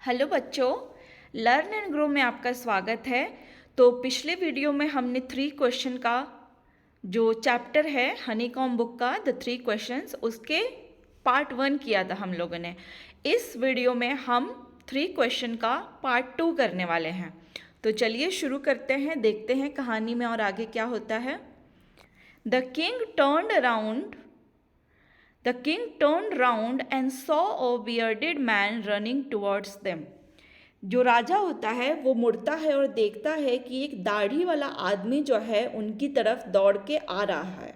Hello बच्चों, learn and grow में आपका स्वागत है। तो पिछले वीडियो में हमने 3 क्वेश्चन का जो चैप्टर है हनीकॉम्ब बुक का द 3 क्वेश्चंस उसके पार्ट 1 किया था हम लोगों ने। इस वीडियो में हम 3 क्वेश्चन का पार्ट 2 करने वाले हैं। तो चलिए शुरू करते हैं, देखते हैं कहानी में और आगे क्या होता है। The king turned around The king turned round and saw a bearded man running towards them. जो राजा होता है वो मुड़ता है और देखता है कि एक दाढ़ी वाला आदमी जो है उनकी तरफ दौड़ के आ रहा है।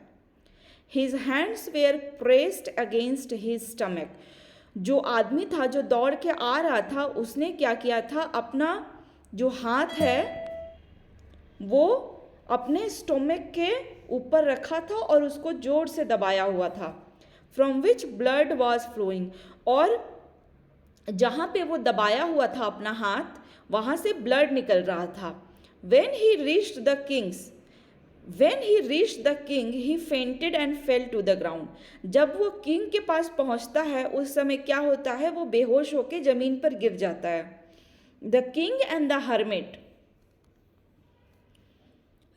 His hands were pressed against his stomach. जो आदमी था जो दौड़ के आ रहा था उसने क्या किया था, अपना जो हाथ है वो अपने स्टोमक के ऊपर रखा था और उसको जोर से दबाया हुआ था। From which blood was flowing. और जहाँ पे वो दबाया हुआ था अपना हाथ, वहाँ से ब्लड निकल रहा था। When he reached the king, he fainted and fell to the ground. जब वो किंग के पास पहुँचता है उस समय क्या होता है, वो बेहोश होके जमीन पर गिर जाता है। The king and the hermit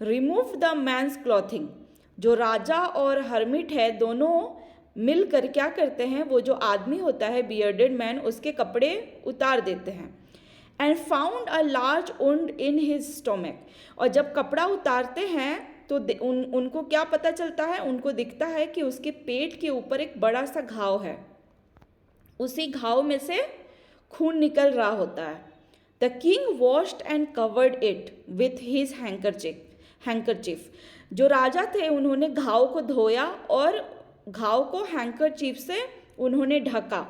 removed the man's clothing. जो राजा और हर्मिट है दोनों मिलकर क्या करते हैं, वो जो आदमी होता है बियर्डेड मैन उसके कपड़े उतार देते हैं। And found a large wound in his stomach. और जब कपड़ा उतारते हैं तो उनको क्या पता चलता है, उनको दिखता है कि उसके पेट के ऊपर एक बड़ा सा घाव है, उसी घाव में से खून निकल रहा होता है। The king washed and covered it with his handkerchief. जो राजा थे उन्होंने घाव को धोया और घाव को हैंकरचीफ से उन्होंने ढका,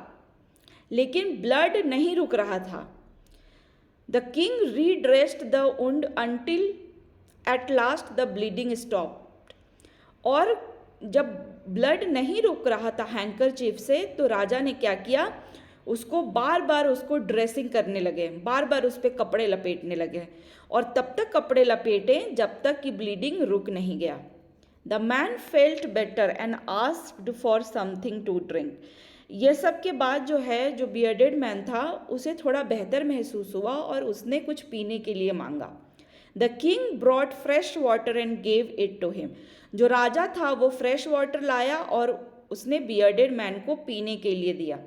लेकिन ब्लड नहीं रुक रहा था। The king redressed the wound until at last the bleeding stopped. और जब ब्लड नहीं रुक रहा था हैंकरचीफ से तो राजा ने क्या किया, उसको बार बार उसको ड्रेसिंग करने लगे, बार बार उस पर कपड़े लपेटने लगे और तब तक कपड़े लपेटे जब तक कि ब्लीडिंग रुक नहीं गया। The man felt better and asked for something to drink. ये सब के बाद जो है, जो बियर्डेड मैन था उसे थोड़ा बेहतर महसूस हुआ और उसने कुछ पीने के लिए मांगा। The king brought fresh water and gave it to him. जो राजा था वो फ्रेश वाटर लाया और उसने बियर्डेड मैन को पीने के लिए दिया।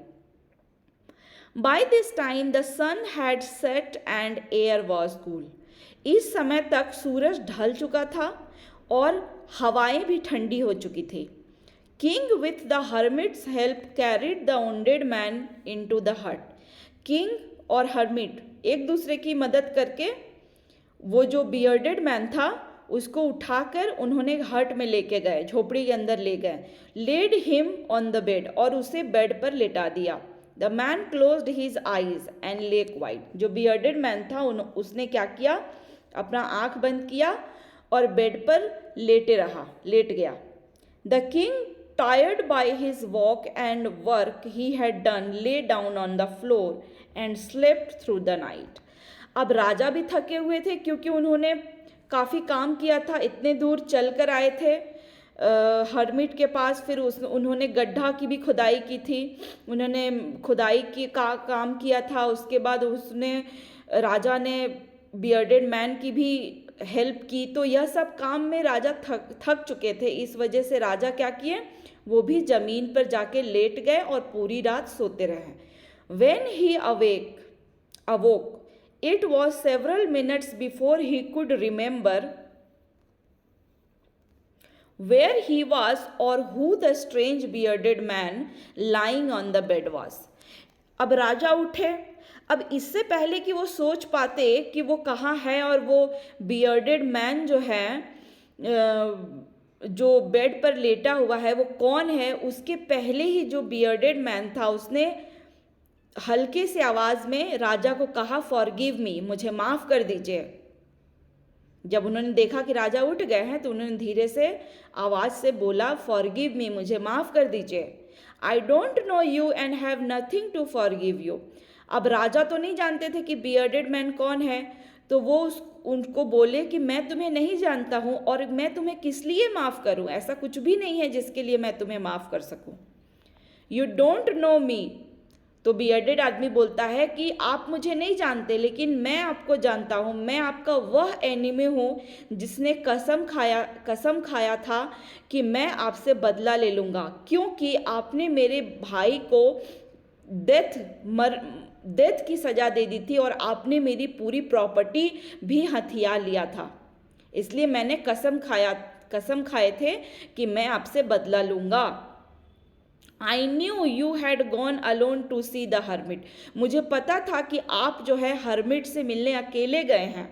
By this time the sun had set and air was cool. इस समय तक सूरज ढल चुका था और हवाएं भी ठंडी हो चुकी थी। King with the hermits help carried the wounded man into the हट. किंग और हर्मिट एक दूसरे की मदद करके वो जो बियर्डेड मैन था उसको उठाकर उन्होंने हट में लेके गए, झोपड़ी के अंदर ले गए। Led him on the bed, और उसे बेड पर लेटा दिया। The man closed his eyes and lay quiet. जो बियर्डेड मैन था उसने क्या किया, अपना आंख बंद किया और बेड पर लेट गया। The king tired by his walk and work he had done lay down on the floor and slept through the night. अब राजा भी थके हुए थे क्योंकि उन्होंने काफ़ी काम किया था, इतने दूर चल कर आए थे हर्मिट के पास। फिर उन्होंने गड्ढा की भी खुदाई की थी, उन्होंने खुदाई की काम किया था। उसके बाद राजा ने बियर्डेड मैन की भी हेल्प की। तो यह सब काम में राजा थक चुके थे, इस वजह से राजा क्या किए, वो भी जमीन पर जाके लेट गए और पूरी रात सोते रहे। When he awoke, it was several minutes before he could remember where he was or who the strange bearded man lying on the bed was. अब राजा उठे। अब इससे पहले कि वो सोच पाते कि वो कहाँ है और वो बियर्डेड मैन जो है जो बेड पर लेटा हुआ है वो कौन है, उसके पहले ही जो बियर्डेड मैन था उसने हल्के से आवाज़ में राजा को कहा, फॉरगिव मी, मुझे माफ़ कर दीजिए। जब उन्होंने देखा कि राजा उठ गए हैं तो उन्होंने धीरे से आवाज़ से बोला, फॉरगिव मी, मुझे माफ़ कर दीजिए। I don't know you and have nothing to forgive you. अब राजा तो नहीं जानते थे कि बियर्डेड मैन कौन है, तो वो उनको बोले कि मैं तुम्हें नहीं जानता हूँ और मैं तुम्हें किस लिए माफ़ करूँ, ऐसा कुछ भी नहीं है जिसके लिए मैं तुम्हें माफ़ कर सकूँ। यू डोंट नो मी, तो बियर्डेड आदमी बोलता है कि आप मुझे नहीं जानते, लेकिन मैं आपको जानता हूँ। मैं आपका वह एनिमी हूँ जिसने कसम खाया था कि मैं आपसे बदला ले लूँगा, क्योंकि आपने मेरे भाई को डेथ की सज़ा दे दी थी और आपने मेरी पूरी प्रॉपर्टी भी हथिया लिया था। इसलिए मैंने कसम खाए थे कि मैं आपसे बदला लूँगा। I knew you had gone alone to see the hermit. मुझे पता था कि आप जो है हर्मिट से मिलने अकेले गए हैं।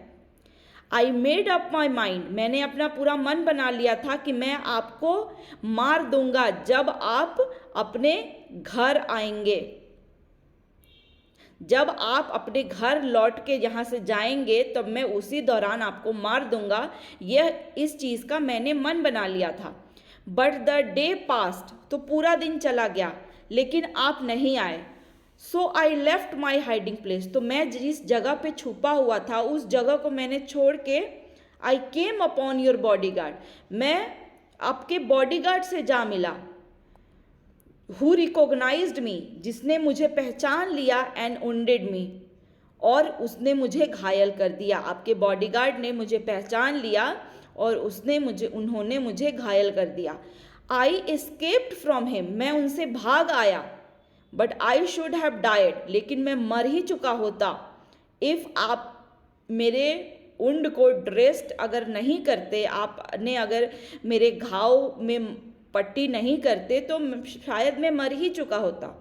I made up my mind. मैंने अपना पूरा मन बना लिया था कि मैं आपको मार दूंगा जब आप अपने घर आएंगे। जब आप अपने घर लौट के यहाँ से जाएंगे तब मैं उसी दौरान आपको मार दूंगा। इस चीज़ का मैंने मन बना लिया था। बट द डे पास्ट, तो पूरा दिन चला गया लेकिन आप नहीं आए। So I left my hiding place, तो मैं जिस जगह पे छुपा हुआ था उस जगह को मैंने छोड़ के I came upon your bodyguard, मैं आपके बॉडी गार्ड से जा मिला। हु रिकॉग्नाइज्ड मी, जिसने मुझे पहचान लिया, एंड वुंडेड मी, और उसने मुझे घायल कर दिया। आपके बॉडीगार्ड ने मुझे पहचान लिया और उन्होंने मुझे घायल कर दिया। आई एस्केप्ड फ्रॉम हिम, मैं उनसे भाग आया। But I should have died, लेकिन मैं मर ही चुका होता। इफ़ आप मेरे वुंड को ड्रेस्ड अगर नहीं करते, आपने अगर मेरे घाव में पट्टी नहीं करते तो शायद मैं मर ही चुका होता।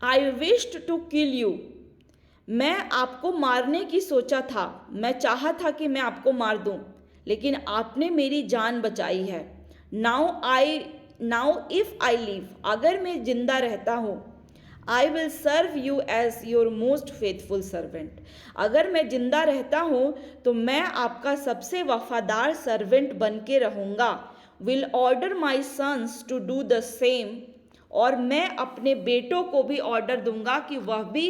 I wished to kill you, मैं आपको मारने की सोचा था, मैं चाहा था कि मैं आपको मार दूं, लेकिन आपने मेरी जान बचाई है। नाउ इफ आई लिव, अगर मैं जिंदा रहता हूँ, I will serve you as your most faithful servant, अगर मैं जिंदा रहता हूँ तो मैं आपका सबसे वफादार सर्वेंट बन के रहूँगा। Will order my sons to do the same, और मैं अपने बेटों को भी ऑर्डर दूंगा कि वह भी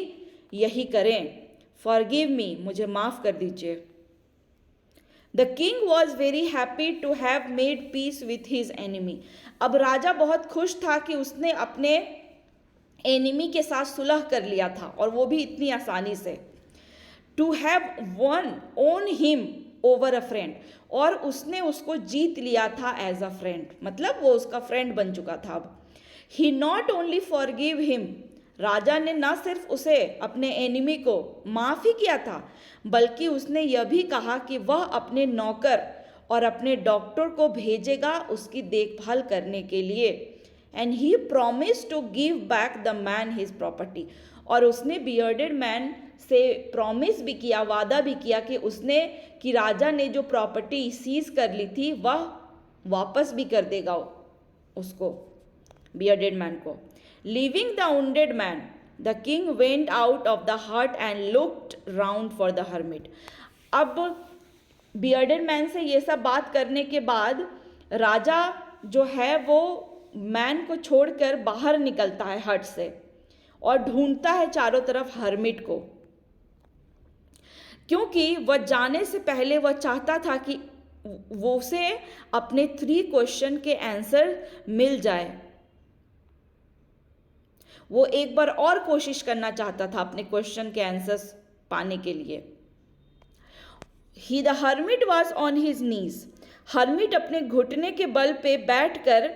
यही करें। फॉरगिव मी, मुझे माफ़ कर दीजिए। The king was very happy to have made peace with his enemy, अब राजा बहुत खुश था कि उसने अपने एनिमी के साथ सुलह कर लिया था, और वो भी इतनी आसानी से। To have won him over a friend, और उसने उसको जीत लिया था एज अ फ्रेंड, मतलब वो उसका फ्रेंड बन चुका था अब। ही नॉट ओनली फॉरगिव हिम, राजा ने न सिर्फ उसे, अपने एनिमी को माफ़ ही किया था, बल्कि उसने यह भी कहा कि वह अपने नौकर और अपने डॉक्टर को भेजेगा उसकी देखभाल करने के लिए। And he promise to give back the man his property, और उसने बियर्डेड मैन से प्रॉमिस भी किया, वादा भी किया कि राजा ने जो प्रॉपर्टी सीज कर ली थी वह वापस भी कर देगा उसको, बियर्डेड मैन को। Leaving the wounded man, the king went out of the hut and looked round for the hermit. अब बियर्डेड मैन से ये सब बात करने के बाद राजा जो है वो मैन को छोड़कर बाहर निकलता है हट से और ढूंढता है चारों तरफ हर्मिट को, क्योंकि वह जाने से पहले वह चाहता था कि वो से अपने 3 क्वेश्चन के आंसर मिल जाए। वो एक बार और कोशिश करना चाहता था अपने क्वेश्चन के आंसर्स पाने के लिए। The hermit was on his knees, hermit अपने घुटने के बल पे बैठकर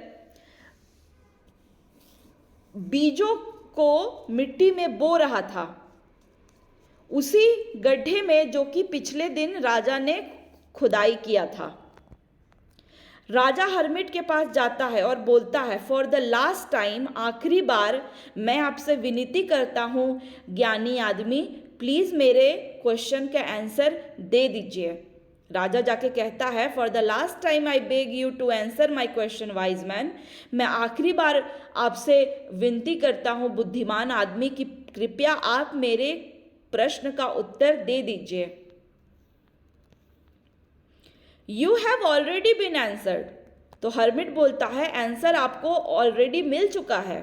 बीजों को मिट्टी में बो रहा था, उसी गड्ढे में जो कि पिछले दिन राजा ने खुदाई किया था। राजा हर्मिट के पास जाता है और बोलता है, फॉर द लास्ट टाइम, आखिरी बार मैं आपसे विनती करता हूँ ज्ञानी आदमी, प्लीज़ मेरे क्वेश्चन का आंसर दे दीजिए। राजा जाके कहता है, for the last time I beg you to answer my question wise man, मैं आखिरी बार आपसे विनती करता हूँ बुद्धिमान आदमी कि कृपया आप मेरे प्रश्न का उत्तर दे दीजिए। You have already been answered, तो हर्मिट बोलता है आंसर आपको ऑलरेडी मिल चुका है।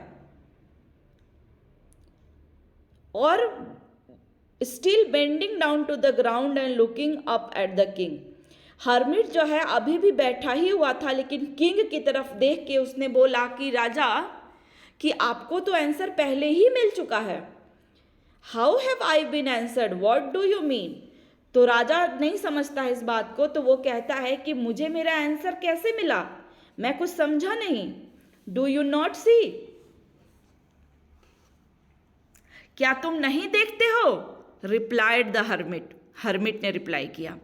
और still bending down to the ground and looking up at the king, hermit जो है अभी भी बैठा ही हुआ था, लेकिन किंग की तरफ देख के उसने बोला कि राजा, कि आपको तो आंसर पहले ही मिल चुका है। How have I been answered, what do you mean. तो राजा नहीं समझता इस बात को, तो वो कहता है कि मुझे मेरा आंसर कैसे मिला, मैं कुछ समझा नहीं। डू यू नॉट सी, क्या तुम नहीं देखते हो। रिप्लाइड द हर्मिट, हर्मिट ने रिप्लाई किया,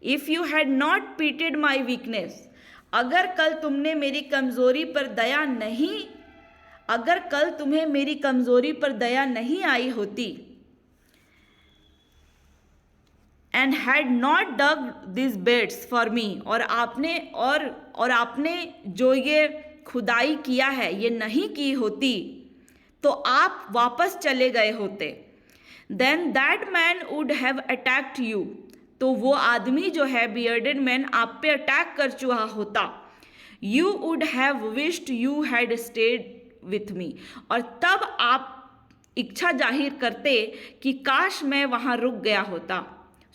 if you had not pitied my weakness, अगर कल तुमने मेरी कमजोरी पर दया नहीं, अगर कल तुम्हें मेरी कमजोरी पर दया नहीं आई होती, and had not dug this beds for me, और आपने जो ये खुदाई किया है ये नहीं की होती, तो आप वापस चले गए होते। Then that man would have attacked you, तो वो आदमी जो है बियर्डेड मैन आप पे अटैक कर चुका होता। You would have wished you had stayed with me, और तब आप इच्छा जाहिर करते कि काश मैं वहाँ रुक गया होता।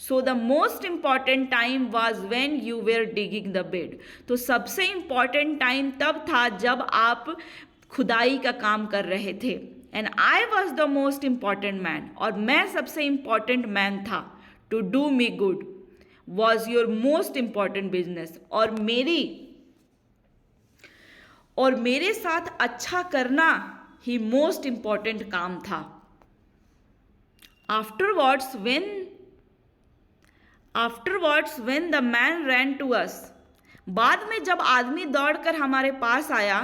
So the most important time was when you were digging the beds, तो सबसे इम्पॉर्टेंट टाइम तब था जब आप खुदाई का काम कर रहे थे। And I was the most important man, और मैं सबसे इम्पॉर्टेंट मैन था। To do me good was your most important business, और मेरे साथ अच्छा करना ही मोस्ट इम्पॉर्टेंट काम था। Afterwards when the man ran to us, बाद में जब आदमी दौड़कर हमारे पास आया,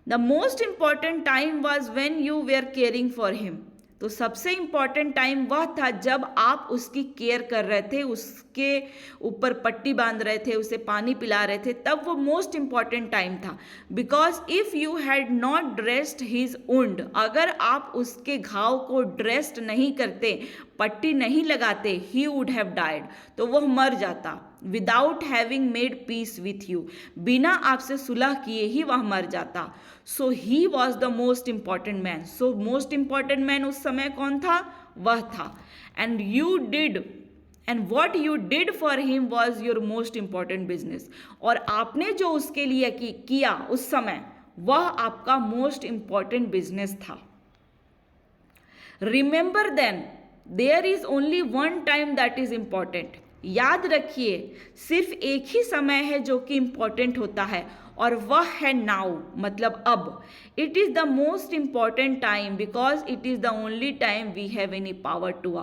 the most important time was when you were caring for him, तो सबसे इम्पॉर्टेंट टाइम वह था जब आप उसकी केयर कर रहे थे, उसके ऊपर पट्टी बांध रहे थे, उसे पानी पिला रहे थे, तब वो मोस्ट इम्पॉर्टेंट टाइम था। Because if you had not dressed his wound, अगर आप उसके घाव को ड्रेस्ड नहीं करते, पट्टी नहीं लगाते, ही वुड हैव डाइड, तो वह मर जाता। Without having made peace with you, बिना आपसे सुलह किए ही वह मर जाता। So he was the most important man, so most important man उस समय कौन था, वह था। And what you did for him was your most important business, और आपने जो उसके लिए किया उस समय, वह आपका मोस्ट इम्पॉर्टेंट बिजनेस था। Remember then there is only one time that is important, याद रखिए सिर्फ एक ही समय है जो कि इम्पॉर्टेंट होता है, और वह है नाउ, मतलब अब। It is the most important time because it is the only time we have any power to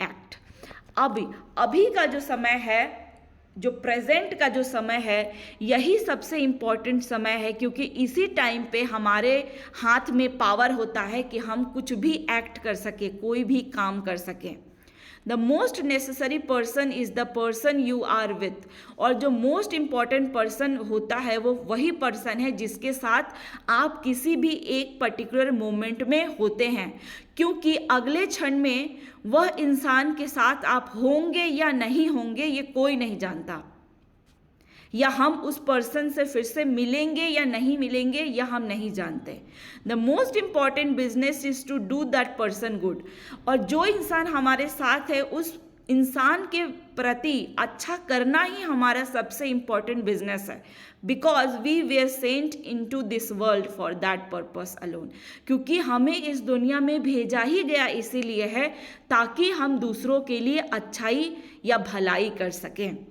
act. अभी का जो समय है, जो प्रेजेंट का जो समय है, यही सबसे इम्पॉर्टेंट समय है, क्योंकि इसी टाइम पे हमारे हाथ में पावर होता है कि हम कुछ भी एक्ट कर सके, कोई भी काम कर सकें। The most necessary person is the person you are with, और जो मोस्ट इम्पॉर्टेंट पर्सन होता है वो वही पर्सन है जिसके साथ आप किसी भी एक पर्टिकुलर मोमेंट में होते हैं, क्योंकि अगले क्षण में वह इंसान के साथ आप होंगे या नहीं होंगे ये कोई नहीं जानता, या हम उस पर्सन से फिर से मिलेंगे या नहीं मिलेंगे या हम नहीं जानते। The most important business is to do that person good, और जो इंसान हमारे साथ है उस इंसान के प्रति अच्छा करना ही हमारा सबसे इम्पॉर्टेंट बिजनेस है। Because we were sent into this world for that purpose alone, क्योंकि हमें इस दुनिया में भेजा ही गया इसीलिए है ताकि हम दूसरों के लिए अच्छाई या भलाई कर सकें।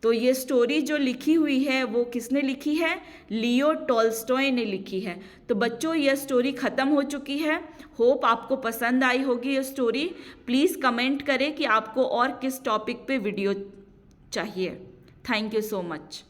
तो ये स्टोरी जो लिखी हुई है वो किसने लिखी है, लियो टॉल्स्टॉय ने लिखी है। तो बच्चों ये स्टोरी ख़त्म हो चुकी है। होप आपको पसंद आई होगी ये स्टोरी। प्लीज़ कमेंट करें कि आपको और किस टॉपिक पे वीडियो चाहिए। Thank you so much.